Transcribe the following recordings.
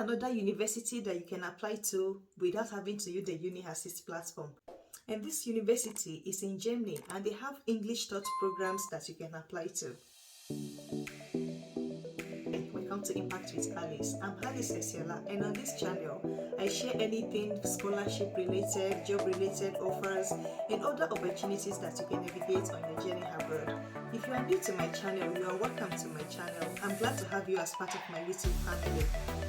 another university that you can apply to without having to use the uni-assist platform. And this university is in Germany, and they have English taught programs that you can apply to. Welcome to Impact with Alice. I'm Alice Esiola, and on this channel, I share anything scholarship related, job related offers, and other opportunities that you can navigate on your journey abroad. If you are new to my channel, you are welcome to my channel. I'm glad to have you as part of my YouTube family.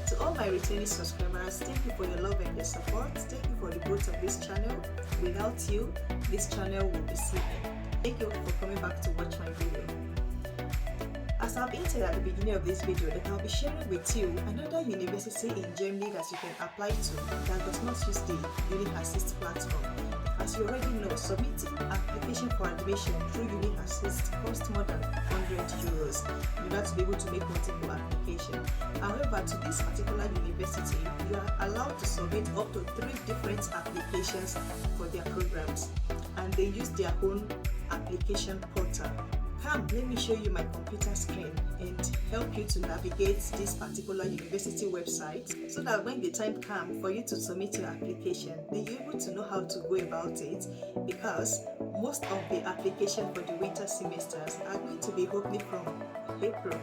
To all my returning subscribers, thank you for your love and your support. Thank you for the growth of this channel. Without you, this channel will be sleeping. Thank you for coming back to watch my video. As I've hinted at the beginning of this video, that I'll be sharing with you another university in Germany that you can apply to that does not use the uni-assist platform. As you already know, submitting application for admission through uni-assist costs more than 100 euros in order to be able to make multiple applications. However, to this particular university, you are allowed to submit up to 3 different applications for their programs, and they use their own application portal. Come, let me show you my computer screen and help you to navigate this particular university website so that when the time comes for you to submit your application, then you're able to know how to go about it, because most of the application for the winter semesters are going to be opening from April.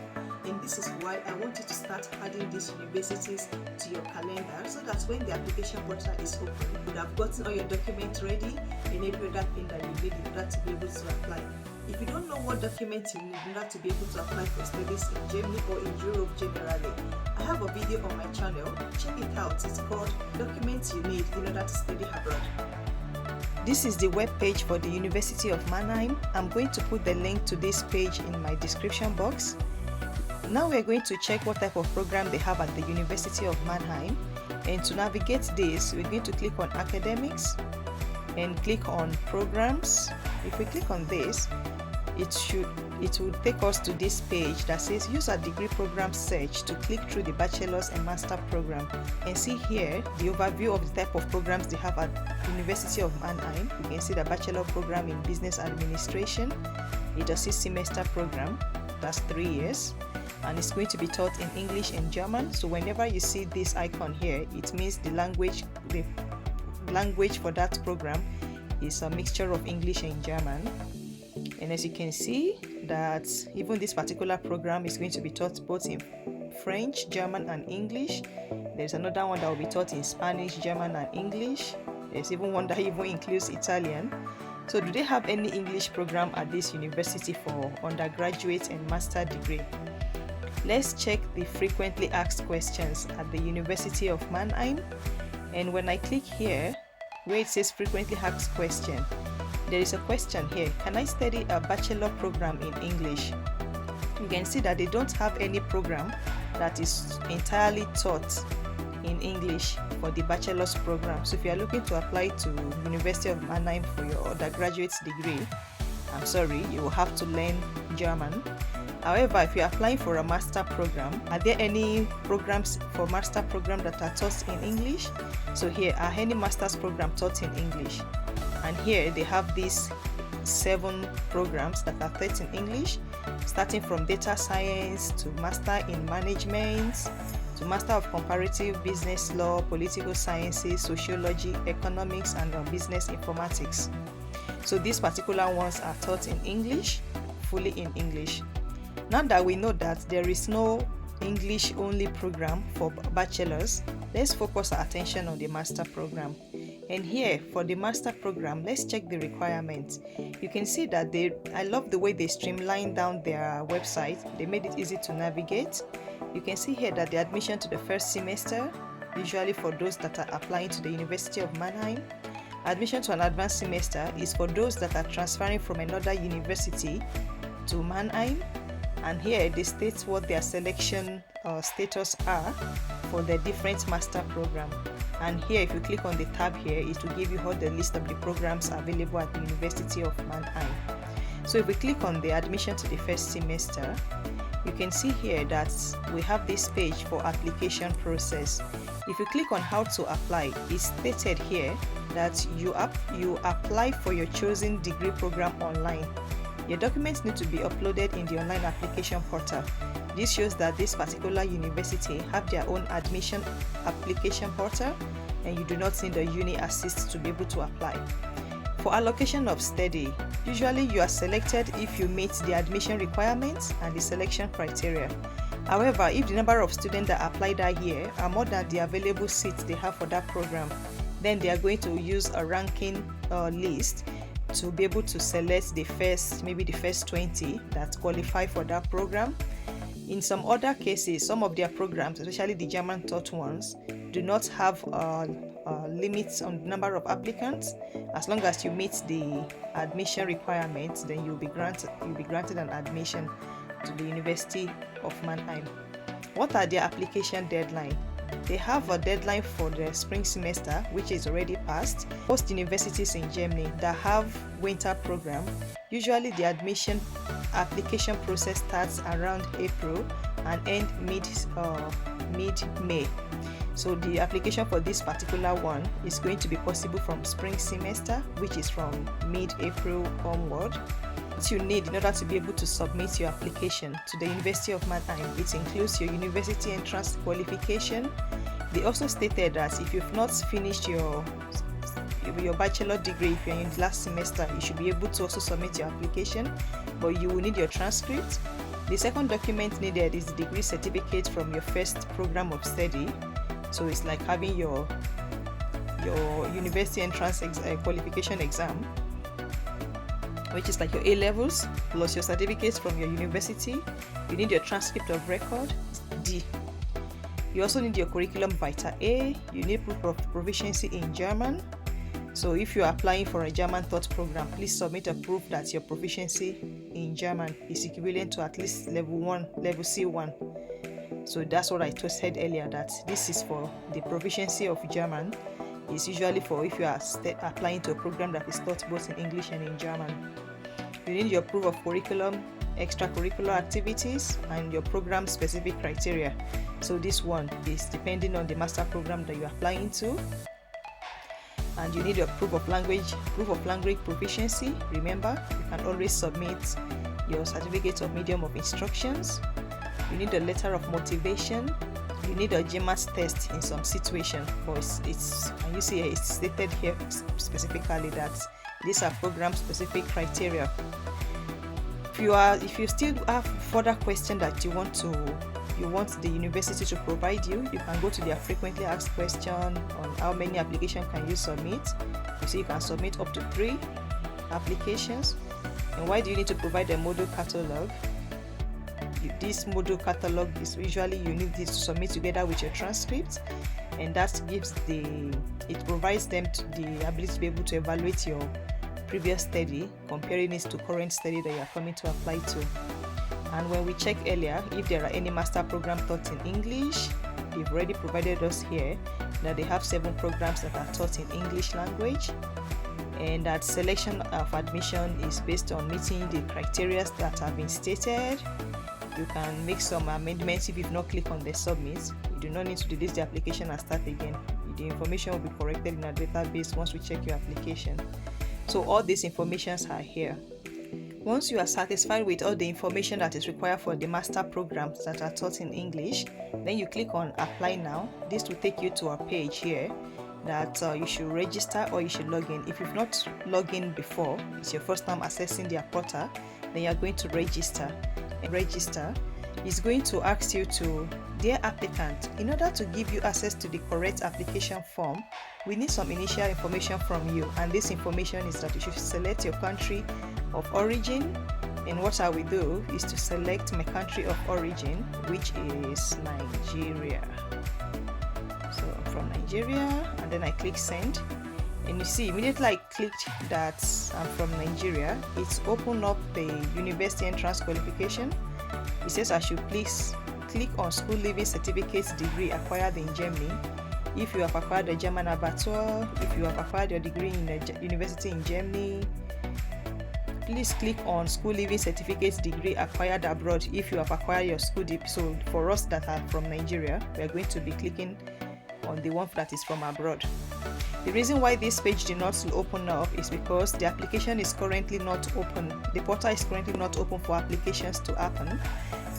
And this is why I want you to start adding these universities to your calendar so that when the application portal is open, you would have gotten all your documents ready and every other thing that you need in order to be able to apply. If you don't know what documents you need in order to be able to apply for studies in Germany or in Europe generally, I have a video on my channel. Check it out. It's called Documents You Need in Order to Study Abroad. This is the web page for the University of Mannheim. I'm going to put the link to this page in my description box. Now we're going to check what type of program they have at the University of Mannheim. And to navigate this, we're going to click on Academics and click on Programs. If we click on this, it will take us to this page that says use a degree program search to click through the bachelor's and master program, and see here the overview of the type of programs they have at University of Mannheim. You can see the bachelor program in business administration. It's a 6-semester program, that's 3 years, and it's going to be taught in English and German. So whenever you see this icon here, it means the language for that program is a mixture of English and German. And as you can see, that even this particular program is going to be taught both in French, German and English. There's another one that will be taught in Spanish, German and English. There's even one that even includes Italian. So do they have any English program at this university for undergraduate and master degree? Let's check the frequently asked questions at the University of Mannheim. And when I click here where it says frequently asked question, there is a question here: can I study a bachelor program in English? You can see that they don't have any program that is entirely taught in English for the bachelor's program. So if you are looking to apply to University of Mannheim for your undergraduate degree, I'm sorry, you will have to learn German. However, if you're applying for a master program, are there any programs for master program that are taught in English? So here are any master's program taught in English. And here they have these 7 programs that are taught in English, starting from data science to master in management, to master of comparative business law, political sciences, sociology, economics, and business informatics. So these particular ones are taught in English, fully in English. Now that we know that there is no English only program for bachelors, let's focus our attention on the master program. And here for the master program, let's check the requirements. You can see that I love the way they streamlined down their website. They made it easy to navigate. You can see here that the admission to the first semester, usually for those that are applying to the University of Mannheim. Admission to an advanced semester is for those that are transferring from another university to Mannheim. And here they state what their selection status are for the different master program. And here if you click on the tab here, it will give you all the list of the programs available at the University of Mannheim. So if we click on the admission to the first semester, you can see here that we have this page for application process. If you click on how to apply, it's stated here that you apply for your chosen degree program online. Your documents need to be uploaded in the online application portal. This shows that this particular university have their own admission application portal, and you do not need a uni-assist to be able to apply. For allocation of study, usually you are selected if you meet the admission requirements and the selection criteria. However, if the number of students that apply that year are more than the available seats they have for that program, then they are going to use a ranking list to be able to select the first 20 that qualify for that program. In some other cases, some of their programs, especially the German taught ones, do not have limits on the number of applicants. As long as you meet the admission requirements, then you'll be granted an admission to the University of Mannheim. What are their application deadline? They have a deadline for the spring semester, which is already passed. Most universities in Germany that have winter program, usually the admission application process starts around April and end mid-May. So the application for this particular one is going to be possible from spring semester, which is from mid-April onward. What you need in order to be able to submit your application to the University of Mannheim, it includes your university entrance qualification. They also stated that if you've not finished your bachelor degree, if you're in the last semester, you should be able to also submit your application, but you will need your transcript. The second document needed is the degree certificate from your first program of study. So it's like having your university entrance qualification exam, which is like your A-levels plus your certificates from your university. You need your transcript of record, D. You also need your curriculum vitae A. You need proof of proficiency in German. So if you're applying for a German taught program, please submit a proof that your proficiency in German is equivalent to at least level C1. So that's what I said earlier, that this is for the proficiency of German. It's usually for if you are applying to a program that is taught both in English and in German. You need your proof of curriculum, extracurricular activities, and your program specific criteria. So this one is depending on the master program that you are applying to. And you need your proof of language proficiency. Remember, you can always submit your certificate of medium of instructions. You need a letter of motivation. You need a GMAT test in some situation, but it's and you see it's stated here specifically that these are program specific criteria. If you still have further questions that you want the university to provide you, you can go to their frequently asked question on how many applications can you submit. You see you can submit up to 3 applications. And why do you need to provide a module catalog? This module catalog is usually you need this to submit together with your transcript, and that provides them the ability to be able to evaluate your previous study, comparing it to current study that you are coming to apply to. And when we checked earlier, if there are any master program taught in English, they've already provided us here that they have 7 programs that are taught in English language, and that selection of admission is based on meeting the criteria that have been stated. You can make some amendments if you've not clicked on the submit. You do not need to delete the application and start again. The information will be corrected in our database once we check your application. So all these informations are here. Once you are satisfied with all the information that is required for the master programs that are taught in English, then you click on apply now. This will take you to a page here that you should register or you should log in. If you've not logged in before, it's your first time accessing their portal, then you are going to register. Register is going to ask you to, dear applicant, in order to give you access to the correct application form, we need some initial information from you, and this information is that you should select your country of origin. And what I will do is to select my country of origin, which is Nigeria. So I'm from Nigeria, and then I click send. And you see, immediately I clicked that I'm from Nigeria, it's opened up the university entrance qualification. It says I should please click on school leaving certificates degree acquired in Germany. If you have acquired a German Ep.2, if you have acquired your degree in a university in Germany, please click on school leaving certificates degree acquired abroad if you have acquired your school degree. So for us that are from Nigeria, we are going to be clicking on the one that is from abroad. The reason why this page did not open up is because the application is currently not open. The portal is currently not open for applications to happen.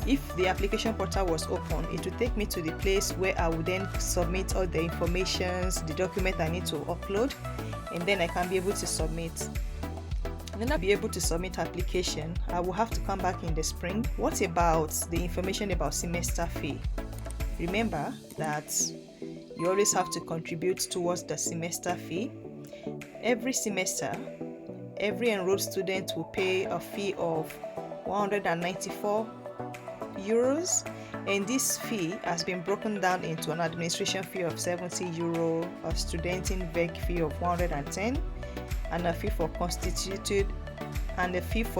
if the application portal was open, it would take me to the place where I would then submit all the informations, the document I need to upload, and then I can be able to submit. And then I'll be able to submit application. I will have to come back in the spring. What about the information about semester fee? Remember that you always have to contribute towards the semester fee. Every semester, every enrolled student will pay a fee of 194 euros, and this fee has been broken down into an administration fee of 70 euro, a studenting VEC fee of 110, and a fee for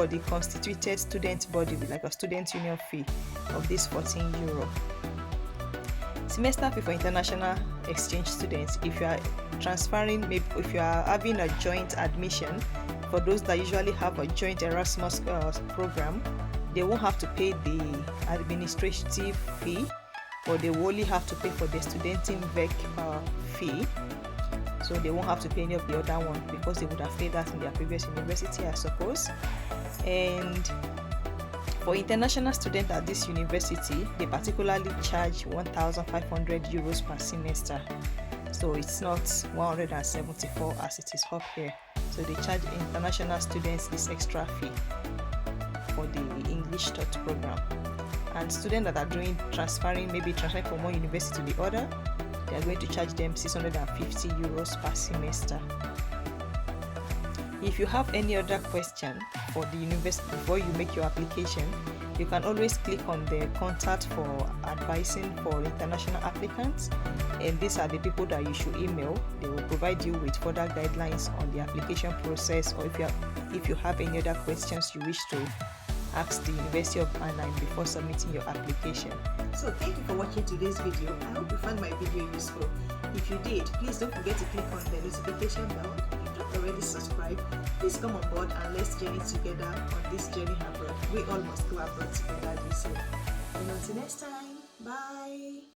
the constituted student body, like a student union fee of this 14 euro. Semester fee for international exchange students, if you are transferring, maybe if you are having a joint admission, for those that usually have a joint Erasmus program, they won't have to pay the administrative fee, but they will only have to pay for the studenting VEC fee. So they won't have to pay any of the other one because they would have paid that in their previous university, I suppose. And for international students at this university, they particularly charge 1,500 euros per semester. So it's not 174 as it is up here. So they charge international students this extra fee for the English taught program. And students that are transferring from one university to the other, they are going to charge them 650 euros per semester. If you have any other question for the university before you make your application, you can always click on the contact for advising for international applicants, and these are the people that you should email. They will provide you with further guidelines on the application process, or if you have any other questions you wish to ask the University of Mannheim before submitting your application. So thank you for watching today's video. I hope you found my video useful. If you did, please don't forget to click on the notification bell. If you've not already subscribed, please come on board and let's journey together on this journey abroad. We all must go abroad together this year. And until next time, bye.